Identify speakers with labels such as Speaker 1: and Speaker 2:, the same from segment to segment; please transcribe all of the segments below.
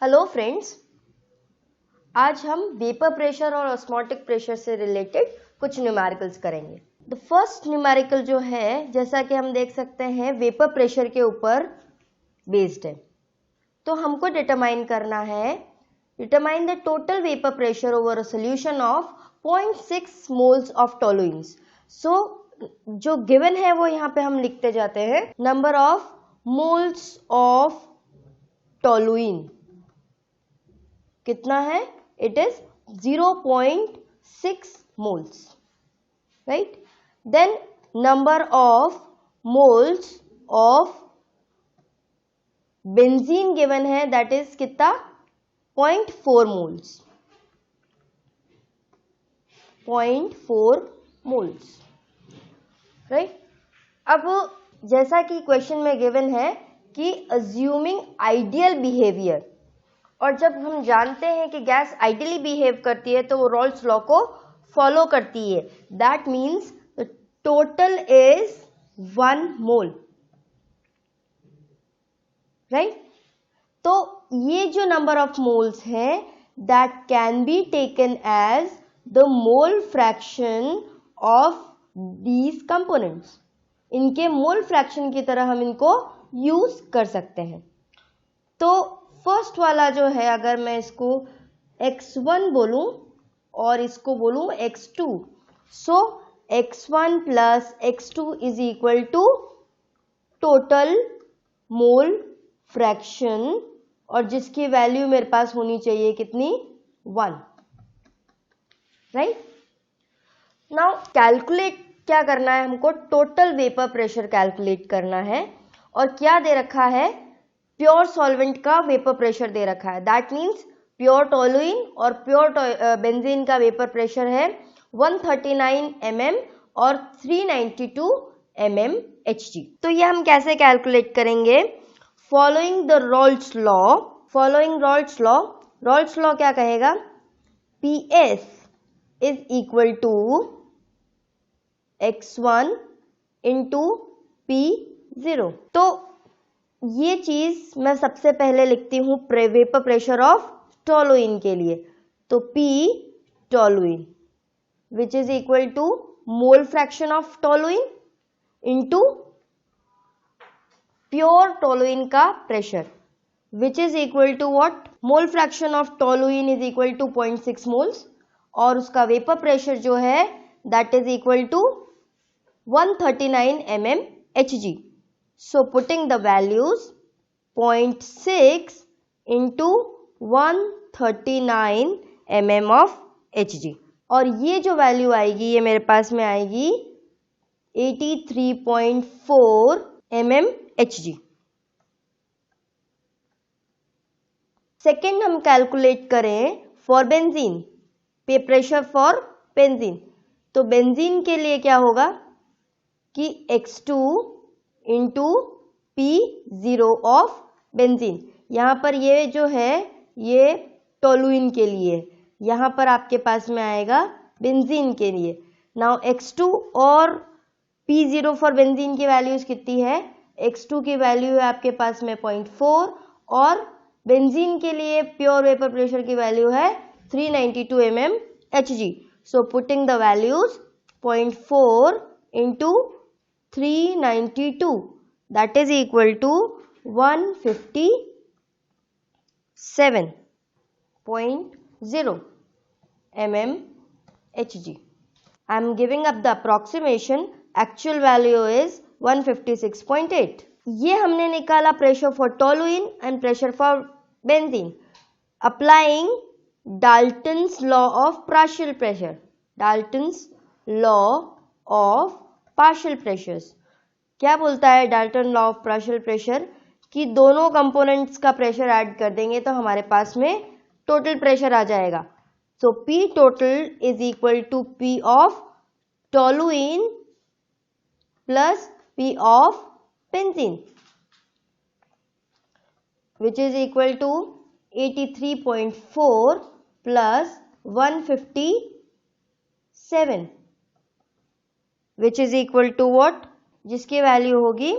Speaker 1: Hello friends, आज हम vapour pressure और ऑस्मोटिक प्रेशर से रिलेटेड कुछ न्यूमेरिकल्स करेंगे। द फर्स्ट न्यूमेरिकल जो है, जैसा कि हम देख सकते हैं, वेपर प्रेशर के ऊपर बेस्ड है। तो हमको डिटरमाइन करना है, determine the total vapour pressure over a solution of 0.6 moles of toluenes. So जो गिवन है वो यहाँ पे हम लिखते जाते हैं, number of moles of toluene कितना है? It is 0.6 moles, right? Then number of moles of benzene given है, that is कितना? 0.4 moles, 0.4 moles, right? अब जैसा कि क्वेश्चन में गिवन है कि assuming ideal behavior, और जब हम जानते हैं कि गैस आइडियली बिहेव करती है तो वो रॉल्स लॉ को फॉलो करती है। That means the total is 1 mole, right? तो ये जो नंबर ऑफ मोल्स है that can be taken as the mole fraction of these components. इनके मोल फ्रैक्शन की तरह हम इनको यूज कर सकते हैं। तो फर्स्ट वाला जो है, अगर मैं इसको x1 बोलूं और इसको बोलूं x2, so x1 plus x2 is equal to total mole fraction, और जिसकी वैल्यू मेरे पास होनी चाहिए कितनी? 1, राइट? नाउ कैलकुलेट क्या करना है हमको? टोटल वेपर प्रेशर कैलकुलेट करना है। और क्या दे रखा है? प्योर सॉल्वेंट का वेपर प्रेशर दे रखा है। दैट मीन्स प्योर टोलुइन और प्योर बेंजीन का वेपर प्रेशर है 139 mm और 392 mm Hg। तो ये हम कैसे कैलकुलेट करेंगे? Following the Raoult's law, following Raoult's law. Raoult's law क्या कहेगा? PS is equal to x1 into P0। तो ये चीज मैं सबसे पहले लिखती हूं वेपर प्रेशर ऑफ टोलुइन के लिए। तो P toluene which is equal to mole fraction of toluene into pure toluene का pressure which is equal to what? Mole fraction of toluene is equal to 0.6 moles और उसका vapour pressure जो है that is equal to 139 mm Hg। So putting the values 0.6 into 139 mm of Hg, और ये जो value आएगी ये मेरे पास में आएगी 83.4 mm Hg। सेकेंड हम कैलकुलेट करें फॉर बेंजीन, पे प्रेशर फॉर बेंजीन। तो बेंजीन के लिए क्या होगा कि x2 into P0 of benzene. यहाँ पर ये जो है ये टोलुइन के लिए, यहाँ पर आपके पास में आएगा बेंजीन के लिए। नाउ x2 और P0 फॉर बेंजीन की वैल्यूज कितनी है? x2 की वैल्यू है आपके पास में 0.4 और बेंजीन के लिए प्योर वेपर प्रेशर की वैल्यू है 392 mm Hg। So putting the values 0.4 into 392 that is equal to 157.0 mm Hg. I am giving up the approximation, actual value is 156.8. ये हमने निकाला pressure for toluene and pressure for benzene applying Dalton's law of partial pressure. Dalton's law of partial pressures क्या बोलता है? Dalton law of partial pressure कि दोनों components का pressure add कर देंगे तो हमारे पास में टोटल प्रेशर आ जाएगा। So P total is equal to P of toluene plus P of benzene which is equal to 83.4 plus 157 which is equal to what? जिसकी वैल्यू होगी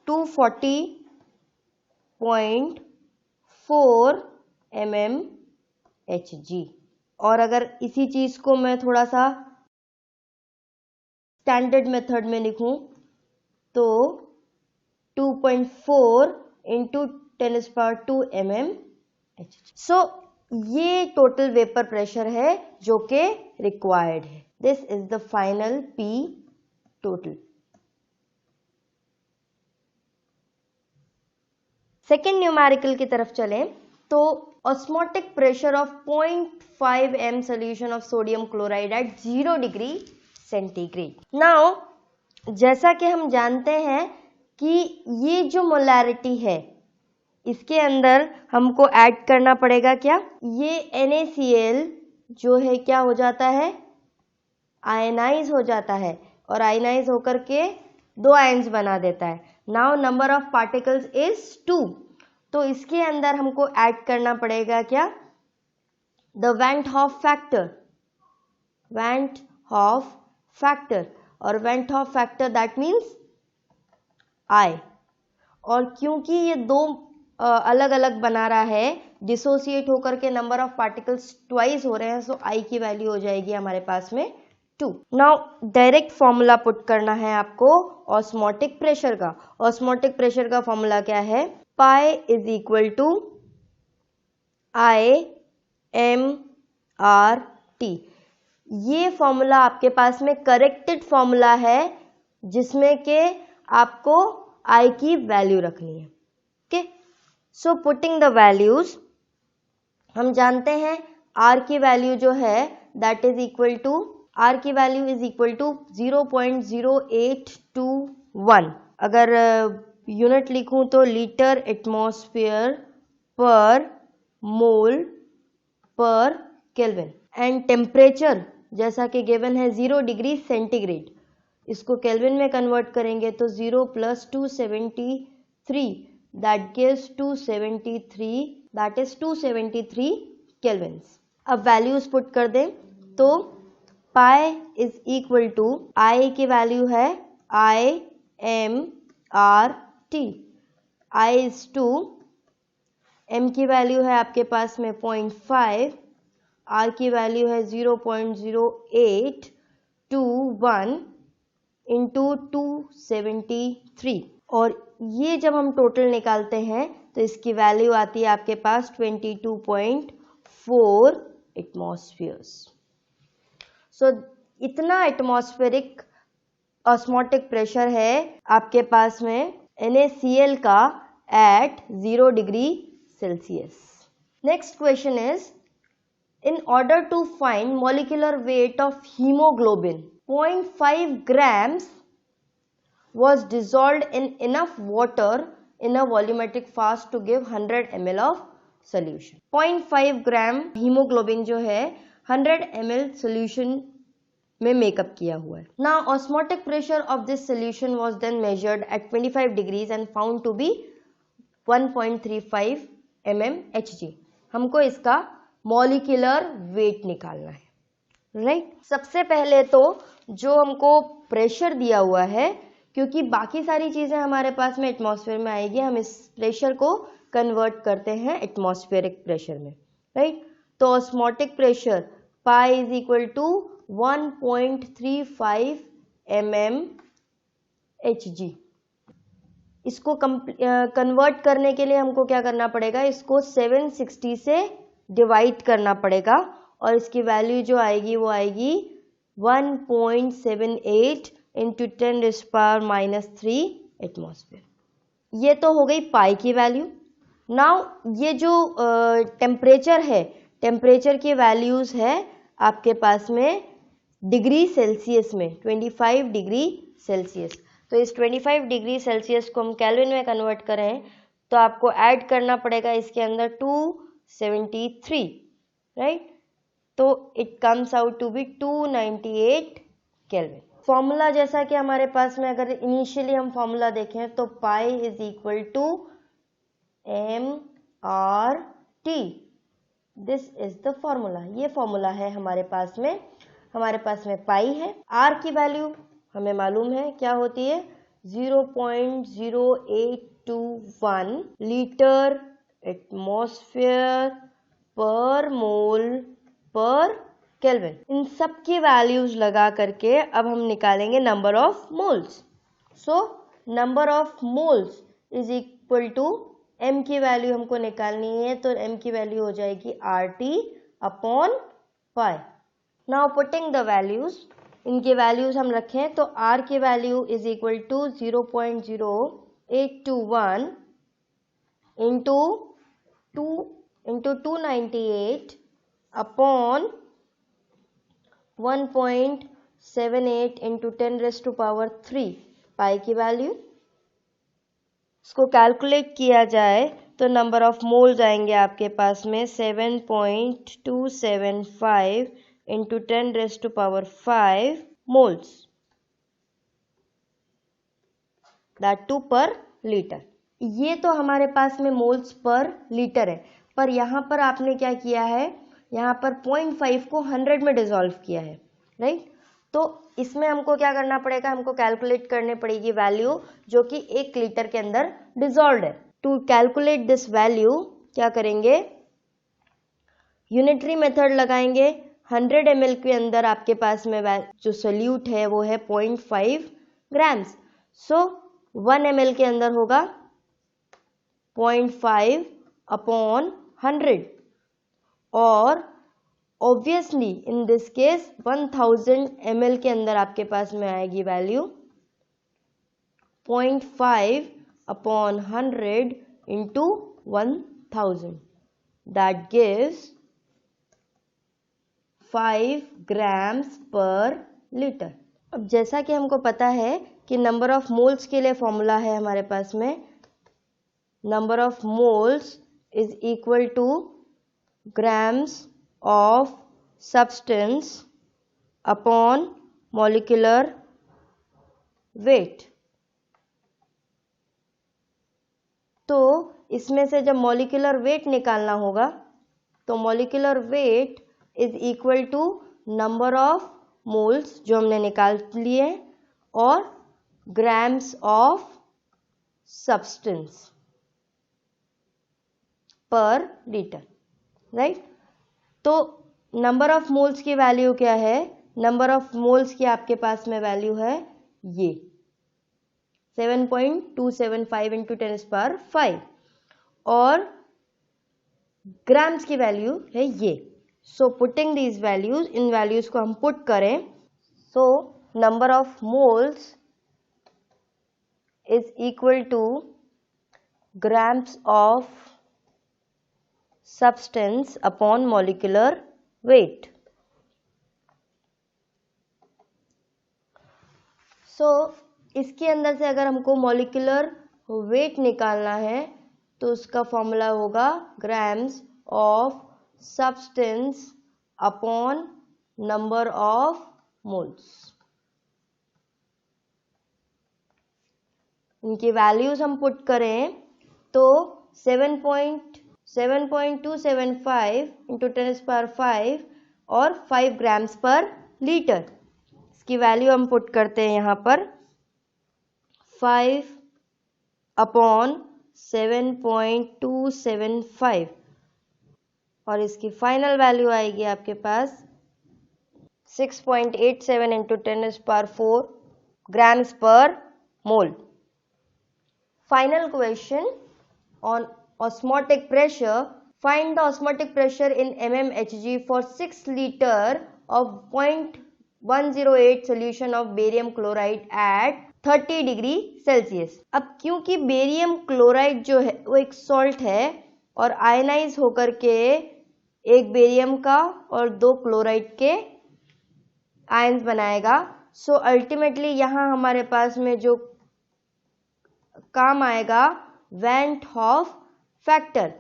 Speaker 1: 240.4 mmHg। और अगर इसी चीज को मैं थोड़ा सा स्टैंडर्ड मेथड में लिखूं तो 2.4 इंटू 10⁻²² mmHg। सो ये टोटल वेपर प्रेशर है जो कि रिक्वायर्ड है। This is the final P total. Second numerical की तरफ चलें तो osmotic pressure of 0.5 m solution of sodium chloride at 0 degree centigrade. Now जैसा कि हम जानते हैं कि ये जो मोलैरिटी है इसके अंदर हमको ऐड करना पड़ेगा क्या, ये NaCl जो है क्या हो जाता है, आयनाइज हो जाता है और आयनाइज होकर के 2 आयन्स बना देता है। Now number of particles is 2, तो इसके अंदर हमको ऐड करना पड़ेगा क्या, the van't Hoff factor, van't Hoff factor, और van't Hoff factor that means I। और क्योंकि ये दो अलग अलग बना रहा है, डिसोसिएट होकर के नंबर ऑफ पार्टिकल्स ट्वाइस हो रहे हैं, सो I की वैल्यू हो जाएगी हमारे पास में 2। नाउ डायरेक्ट फॉर्मूला पुट करना है आपको ऑस्मोटिक प्रेशर का। ऑस्मोटिक प्रेशर का फॉर्मूला क्या है, pi is equal to I mRT। ये फॉर्मूला आपके पास में करेक्टेड फॉर्मूला है जिसमें के आपको I की वैल्यू रखनी है। Okay, so putting the values, हम जानते हैं R की वैल्यू जो है that is equal to, R की वैल्यू इज इक्वल टू 0.0821। अगर यूनिट लिखूं तो लीटर एटमॉस्फेयर पर मोल पर केल्विन। एंड टेम्परेचर जैसा कि गिवन है 0 डिग्री सेंटीग्रेड, इसको केल्विन में कन्वर्ट करेंगे तो 0 + 273 that gives 273, that is 273 kelvins. अब वैल्यूज पुट कर दें तो pi is equal to, I की वैल्यू है I mRT, I is 2, M की वैल्यू है आपके पास में 0.5, R की वैल्यू है 0.0821 इंटू 273। और ये जब हम टोटल निकालते हैं तो इसकी वैल्यू आती है आपके पास 22.4 एटमॉस्फेयर्स। सो इतना एटमॉस्फेरिक ऑस्मोटिक प्रेशर है आपके पास में NaCl का at 0 degree Celsius. Next question is, in order to find molecular weight of hemoglobin, 0.5 grams was dissolved in enough water in a volumetric flask to give 100 ml of solution। 0.5 gram haemoglobin जो है 100 ml solution में makeup किया हुआ है। Now osmotic pressure of this solution was then measured at 25 degrees and found to be 1.35 mmHg। हमको इसका molecular weight निकालना है, राइट। सबसे पहले तो जो हमको प्रेशर दिया हुआ है, क्योंकि बाकी सारी चीजें हमारे पास में एटमॉस्फेयर में आएगी, हम इस प्रेशर को कन्वर्ट करते हैं एटमॉस्फेरिक प्रेशर में, राइट। तो osmotic pressure pi is equal to 1.35 mmHg। इसको कन्वर्ट करने के लिए हमको क्या करना पड़ेगा, इसको 760 से डिवाइड करना पड़ेगा और इसकी वैल्यू जो आएगी वो आएगी 1.78 इंटू 10⁻³ एटमॉस्फेयर। ये तो हो गई पाई की वैल्यू। नाउ ये जो टेम्परेचर है, टेम्परेचर की वैल्यूज है आपके पास में डिग्री सेल्सियस में, 25 डिग्री सेल्सियस। तो इस 25 डिग्री सेल्सियस को हम केल्विन में कन्वर्ट करें तो आपको ऐड करना पड़ेगा इसके अंदर 273, राइट। तो it comes out to be 298 kelvin. Formula जैसा कि हमारे पास में अगर इनिशियली हम फॉर्मूला देखें तो pi is equal to mRT, this is the formula. ये फॉर्मूला है हमारे पास में पाई है। R की वैल्यू हमें मालूम है क्या होती है, 0.0821 लीटर एटमॉस्फेयर पर मोल पर केल्विन। इन सब की वैल्यूज लगा करके अब हम निकालेंगे number of moles. So number of moles is equal to m की वैल्यू हमको निकालनी है, तो m की वैल्यू हो जाएगी RT upon pi. Now putting the values, इनके वैल्यूज हम रखें तो R की value is equal to 0.0821 into 298 upon 1.78 into 10⁻³ pi की वैल्यू। इसको कैलकुलेट किया जाए तो नंबर ऑफ मोल्स आएंगे आपके पास में 7.275 इंटू 10⁵ मोल्स, दैट टू पर लीटर। ये तो हमारे पास में मोल्स पर लीटर है, पर यहाँ पर आपने क्या किया है, यहाँ पर 0.5 को 100 में डिसॉल्व किया है, राइट। तो इसमें हमको क्या करना पड़ेगा, हमको कैलकुलेट करनी पड़ेगी वैल्यू जो कि 1 लीटर के अंदर डिसॉल्व है। टू कैलकुलेट दिस वैल्यू क्या करेंगे, यूनिटरी मेथड लगाएंगे। 100 ml के अंदर आपके पास में जो सोल्यूट है वो है 0.5 ग्राम्स। सो 1 ml के अंदर होगा 0.5 अपॉन 100, और obviously in this case 1000 ml के अंदर आपके पास में आएगी value 0.5 upon 100 into 1000, that gives 5 grams पर लीटर। अब जैसा कि हमको पता है कि नंबर ऑफ मोल्स के लिए फॉर्मूला है हमारे पास में, number of moles is equal to grams of substance upon molecular weight. तो इसमें से जब मॉलिक्यूलर वेट निकालना होगा तो molecular weight is equal to number of moles जो हमने निकाल लिए और grams of substance per litre, right. तो नंबर ऑफ मोल्स की वैल्यू क्या है, नंबर ऑफ मोल्स की आपके पास में वैल्यू है ये 7.275 इंटू 10⁵, और ग्राम्स की वैल्यू है ये। सो पुटिंग दीज वैल्यूज, इन वैल्यूज को हम पुट करें, so number of moles is equal to grams of substance upon molecular weight. So इसके अंदर से अगर हमको मॉलिक्यूलर वेट निकालना है तो उसका फॉर्मूला होगा grams of substance upon number of moles. इनकी वैल्यूज हम पुट करें तो 7.275 इंटू 10⁵ और 5 ग्राम्स पर लीटर। इसकी वैल्यू हम पुट करते हैं यहाँ पर 5 अपॉन 7.275, और इसकी फाइनल वैल्यू आएगी आपके पास 6.87 इंटू 10⁴ ग्राम्स पर मोल। Final question on osmotic pressure. Find the osmotic pressure in mmHg for 6 liter of 0.108 solution of barium chloride at 30 degree Celsius. अब क्योंकि बेरियम क्लोराइड जो है वो एक सॉल्ट है और आयनाइज होकर के एक बेरियम का और 2 क्लोराइड के आयंस बनाएगा, सो अल्टीमेटली यहाँ हमारे पास में जो काम आएगा वैन हॉफ फैक्टर,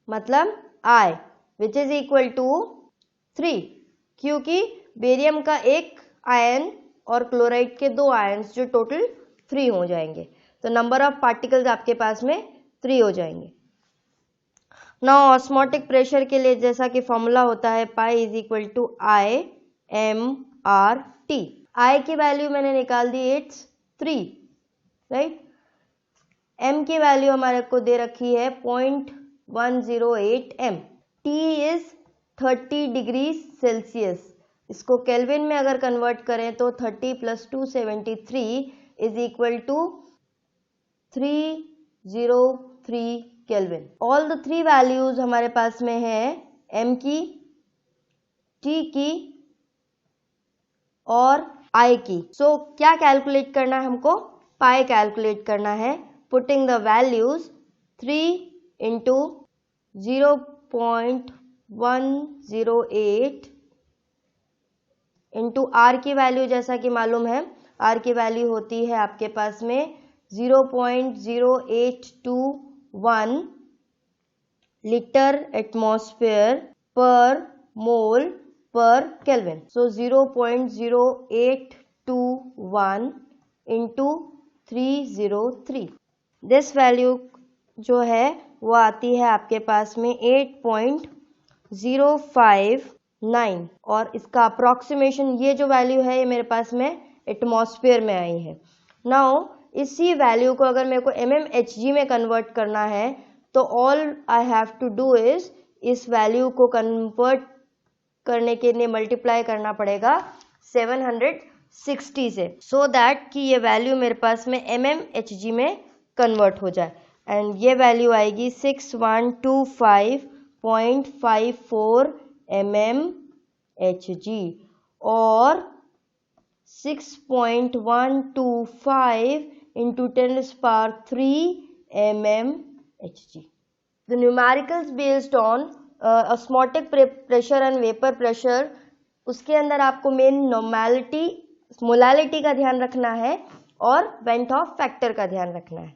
Speaker 1: मतलब I which is equal to 3, क्योंकि बेरियम का एक आयन और क्लोराइड के 2 आयन्स जो टोटल 3 हो जाएंगे, तो नंबर ऑफ पार्टिकल्स आपके पास में 3 हो जाएंगे। नाउ ऑस्मोटिक प्रेशर के लिए जैसा कि फॉर्मूला होता है pi is equal to ImRT। I की वैल्यू मैंने निकाल दी, इट्स 3, राइट। m की वैल्यू हमारे को दे रखी है 0.108 m। T is 30 degree Celsius. इसको केल्विन में अगर कन्वर्ट करें तो 30 + 273 is equal to 303 kelvin. All the three values हमारे पास में है, m की, t की और I की। सो क्या कैलकुलेट करना है हमको? पाई कैलकुलेट करना है। Putting the values 3 into 0.108 into R की वैल्यू, जैसा कि मालूम है आर की वैल्यू होती है आपके पास में 0.0821 लीटर एटमॉस्फेयर पर मोल पर kelvin. So 0.0821 into 303। This value जो है वो आती है आपके पास में 8.059 और इसका अप्रॉक्सीमेशन, ये जो वैल्यू है ये मेरे पास में एटमॉस्फेयर में आई है। नाउ इसी वैल्यू को अगर मेरे को mmHg में कन्वर्ट करना है तो all I have to do is इस वैल्यू को कन्वर्ट करने के लिए मल्टीप्लाई करना पड़ेगा 760 से, सो दैट कि ये वैल्यू मेरे पास में mmHg में कन्वर्ट हो जाए। एंड ये वैल्यू आएगी 6125.54 mmHg और 6.125 into 10⁻³ mmHg. The numericals based on osmotic pressure and vapor pressure, उसके अंदर आपको मेन मोलालिटी का ध्यान रखना है और वेंट ऑफ फैक्टर का ध्यान रखना है।